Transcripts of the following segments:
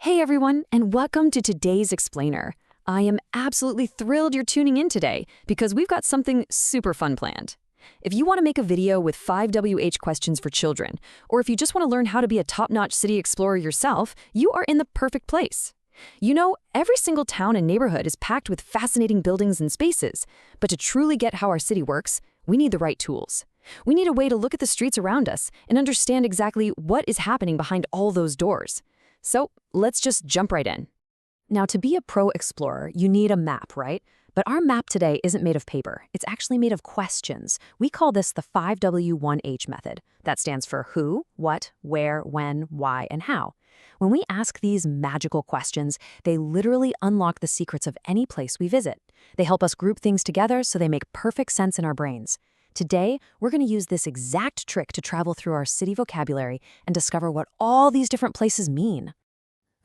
Hey everyone, and welcome to today's Explainer. I am absolutely thrilled you're tuning in today because we've got something super fun planned. If you want to make a video with 5 questions for children, or if you just want to learn how to be a top-notch city explorer yourself, you are in the perfect place. You know, every single town and neighborhood is packed with fascinating buildings and spaces, but to truly get how our city works, we need the right tools. We need a way to look at the streets around us and understand exactly what is happening behind all those doors. So let's just jump right in. Now, to be a pro explorer, you need a map, right? But our map today isn't made of paper. It's actually made of questions. We call this the 5W1H method. That stands for who, what, where, when, why, and how. When we ask these magical questions, they literally unlock the secrets of any place we visit. They help us group things together so they make perfect sense in our brains. Today, we're going to use this exact trick to travel through our city vocabulary and discover what all these different places mean.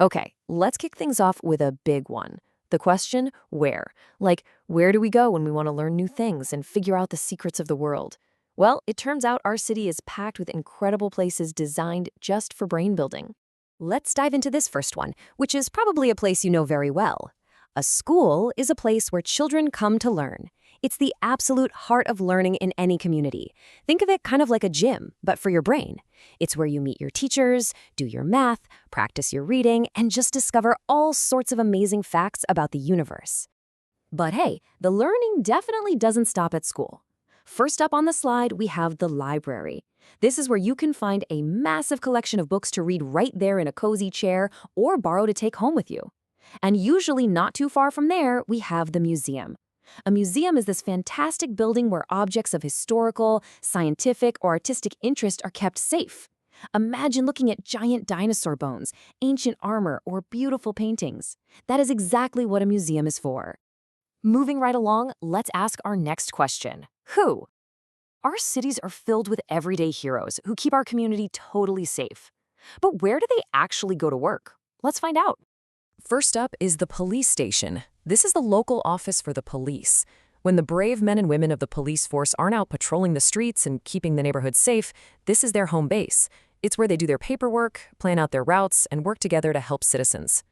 Okay, let's kick things off with a big one. The question, where? Like, where do we go when we want to learn new things and figure out the secrets of the world? Well, it turns out our city is packed with incredible places designed just for brain building. Let's dive into this first one, which is probably a place you know very well. A school is a place where children come to learn. It's the absolute heart of learning in any community. Think of it kind of like a gym, but for your brain. It's where you meet your teachers, do your math, practice your reading, and just discover all sorts of amazing facts about the universe. But hey, the learning definitely doesn't stop at school. First up on the slide, we have the library. This is where you can find a massive collection of books to read right there in a cozy chair or borrow to take home with you. And usually not too far from there, we have the museum. A museum is this fantastic building where objects of historical, scientific, or artistic interest are kept safe. Imagine looking at giant dinosaur bones, ancient armor, or beautiful paintings. That is exactly what a museum is for. Moving right along, let's ask our next question. Who? Our cities are filled with everyday heroes who keep our community totally safe. But where do they actually go to work? Let's find out. First up is the police station. This is the local office for the police. When the brave men and women of the police force aren't out patrolling the streets and keeping the neighborhood safe, this is their home base. It's where they do their paperwork, plan out their routes, and work together to help citizens.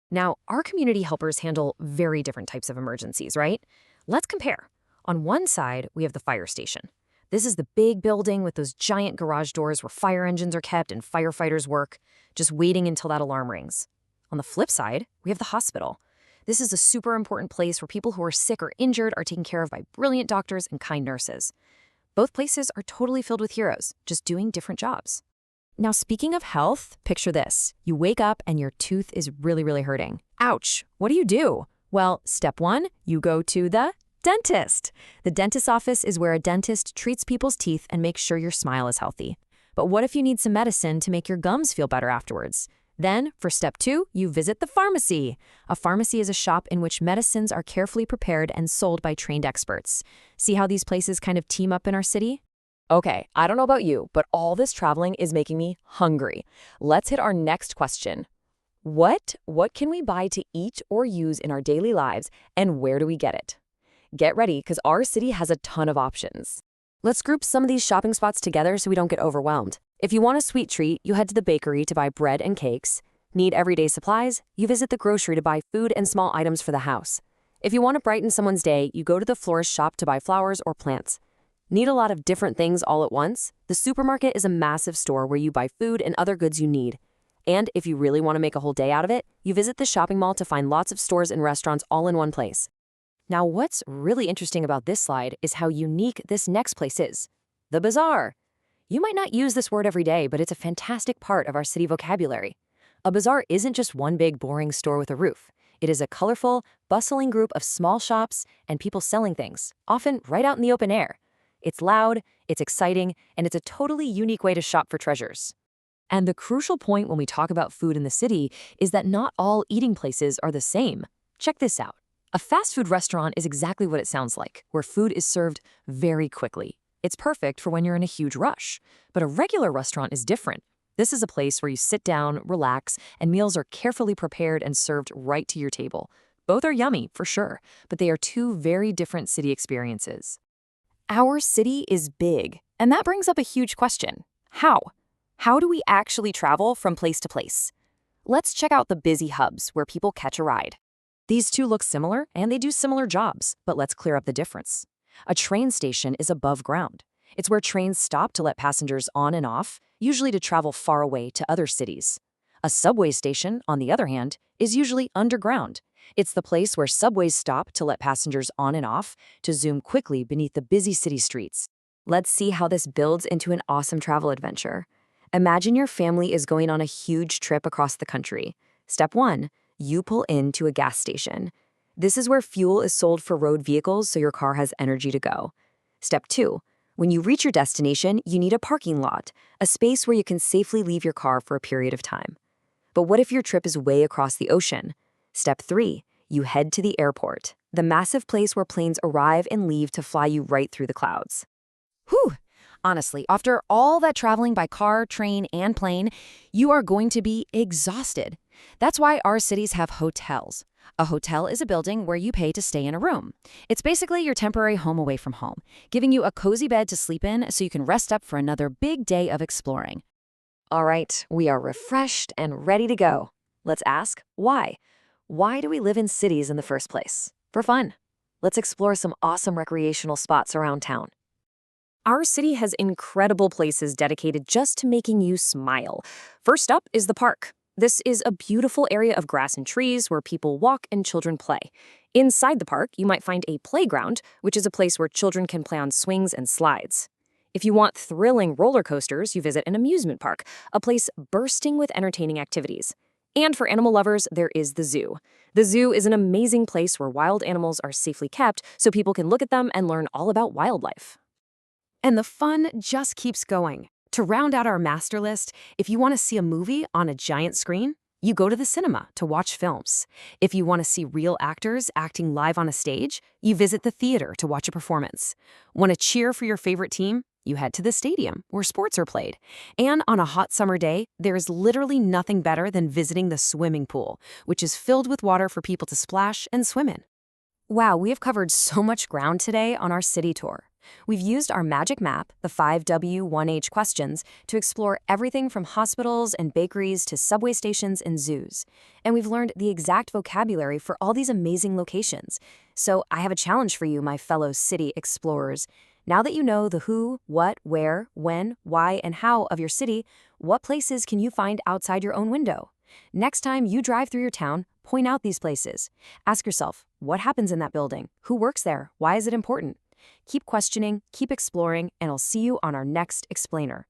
Now, our community helpers handle very different types of emergencies, right? Let's compare. On one side, we have the fire station. This is the big building with those giant garage doors where fire engines are kept and firefighters work, just waiting until that alarm rings. On the flip side, we have the hospital. This is a super important place where people who are sick or injured are taken care of by brilliant doctors and kind nurses. Both places are totally filled with heroes, just doing different jobs. Now, speaking of health, picture this. You wake up and your tooth is really hurting. Ouch! What do? Well, step one, you go to the dentist. The dentist's office is where a dentist treats people's teeth and makes sure your smile is healthy. But what if you need some medicine to make your gums feel better afterwards? Then, for step two, you visit the pharmacy. A pharmacy is a shop in which medicines are carefully prepared and sold by trained experts. See how these places kind of team up in our city? Okay, I don't know about you, but all this traveling is making me hungry. Let's hit our next question. What can we buy to eat or use in our daily lives, and where do we get it? Get ready, because our city has a ton of options. Let's group some of these shopping spots together so we don't get overwhelmed. If you want a sweet treat, you head to the bakery to buy bread and cakes. Need everyday supplies? You visit the grocery to buy food and small items for the house. If you want to brighten someone's day, you go to the florist shop to buy flowers or plants. Need a lot of different things all at once? The supermarket is a massive store where you buy food and other goods you need. And if you really want to make a whole day out of it, you visit the shopping mall to find lots of stores and restaurants all in one place. Now, what's really interesting about this slide is how unique this next place is. The bazaar. You might not use this word every day, but it's a fantastic part of our city vocabulary. A bazaar isn't just one big, boring store with a roof. It is a colorful, bustling group of small shops and people selling things, often right out in the open air. It's loud, it's exciting, and it's a totally unique way to shop for treasures. And the crucial point when we talk about food in the city is that not all eating places are the same. Check this out. A fast food restaurant is exactly what it sounds like, where food is served very quickly. It's perfect for when you're in a huge rush. But a regular restaurant is different. This is a place where you sit down, relax, and meals are carefully prepared and served right to your table. Both are yummy, for sure, but they are two very different city experiences. Our city is big, and that brings up a huge question. How? How do we actually travel from place to place? Let's check out the busy hubs where people catch a ride. These two look similar and they do similar jobs, but let's clear up the difference. A train station is above ground. It's where trains stop to let passengers on and off, usually to travel far away to other cities. A subway station, on the other hand, is usually underground. It's the place where subways stop to let passengers on and off, to zoom quickly beneath the busy city streets. Let's see how this builds into an awesome travel adventure. Imagine your family is going on a huge trip across the country. Step 1. You pull into a gas station. This is where fuel is sold for road vehicles so your car has energy to go. Step 2. When you reach your destination, you need a parking lot, a space where you can safely leave your car for a period of time. But what if your trip is way across the ocean? Step 3. You head to the airport, the massive place where planes arrive and leave to fly you right through the clouds. Whew! Honestly, after all that traveling by car, train, and plane, you are going to be exhausted. That's why our cities have hotels. A hotel is a building where you pay to stay in a room. It's basically your temporary home away from home, giving you a cozy bed to sleep in so you can rest up for another big day of exploring. All right, we are refreshed and ready to go. Let's ask, why? Why do we live in cities in the first place? For fun. Let's explore some awesome recreational spots around town. Our city has incredible places dedicated just to making you smile. First up is the park. This is a beautiful area of grass and trees where people walk and children play. Inside the park, you might find a playground, which is a place where children can play on swings and slides. If you want thrilling roller coasters, you visit an amusement park, a place bursting with entertaining activities. And for animal lovers, there is the zoo. The zoo is an amazing place where wild animals are safely kept so people can look at them and learn all about wildlife. And the fun just keeps going. To round out our master list, if you want to see a movie on a giant screen, you go to the cinema to watch films. If you want to see real actors acting live on a stage, you visit the theater to watch a performance. Want to cheer for your favorite team? You head to the stadium where sports are played. And on a hot summer day, there is literally nothing better than visiting the swimming pool, which is filled with water for people to splash and swim in. Wow, we have covered so much ground today on our city tour. We've used our magic map, the 5W1H questions, to explore everything from hospitals and bakeries to subway stations and zoos. And we've learned the exact vocabulary for all these amazing locations. So I have a challenge for you, my fellow city explorers. Now that you know the who, what, where, when, why, and how of your city, what places can you find outside your own window? Next time you drive through your town, point out these places. Ask yourself, what happens in that building? Who works there? Why is it important? Keep questioning, keep exploring, and I'll see you on our next explainer.